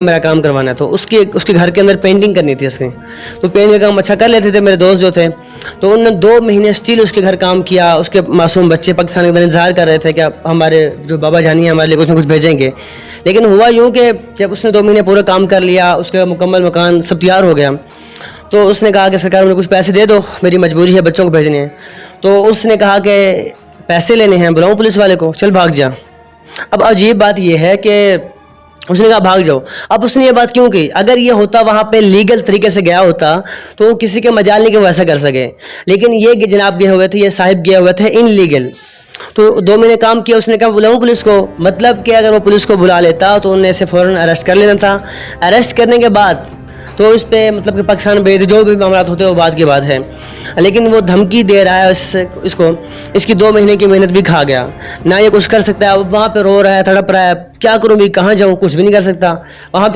میرا کام کروانا ہے تو اس کے گھر کے اندر پینٹنگ کرنی تھی اس کی. تو پینٹ کا کام اچھا کر لیتے تھے میرے دوست جو تھے. تو انہوں نے 2 مہینے اسٹیل اس کے گھر کام کیا. اس کے معصوم بچے پاکستان کے بارے انتظار کر رہے تھے کہ ہمارے جو بابا جانی ہیں ہمارے لیے کچھ نہ کچھ بھیجیں گے. لیکن ہوا یوں کہ جب اس نے 2 مہینے پورا کام کر لیا, اس کا مکمل مکان سب تیار ہو گیا, تو اس نے کہا کہ سرکار مجھے کچھ پیسے دے دو, میری مجبوری ہے بچوں کو بھیجنے ہیں. تو اس نے کہا کہ پیسے لینے ہیں, بلاؤں پولیس والے کو, چل بھاگ جا. اب عجیب بات یہ ہے کہ اس نے کہا بھاگ جاؤ. اب اس نے یہ بات کیوں کی؟ اگر یہ ہوتا وہاں پہ لیگل طریقے سے گیا ہوتا تو کسی کے مجال نہیں کہ وہ ایسا کر سکے. لیکن یہ کہ جناب گئے ہوئے تھے, یہ صاحب گئے ہوئے تھے ان لیگل. تو 2 مہینے کام کیا. اس نے کہا بلاؤں پولیس کو, مطلب کہ اگر وہ پولیس کو بلا لیتا تو انہیں اسے فوراً اریسٹ کر لینا تھا. اریسٹ کرنے کے بعد تو اس پہ مطلب کہ پاکستان بھیج جو بھی معاملات ہوتے ہیں وہ بعد کی بات ہے. لیکن وہ دھمکی دے رہا ہے اس کو, اس کی 2 مہینے کی محنت بھی کھا گیا. نہ یہ کچھ کر سکتا ہے. اب وہاں پہ رو رہا ہے, تڑپ رہا ہے, کیا کروں بھی, کہاں جاؤں, کچھ بھی نہیں کر سکتا. وہاں پہ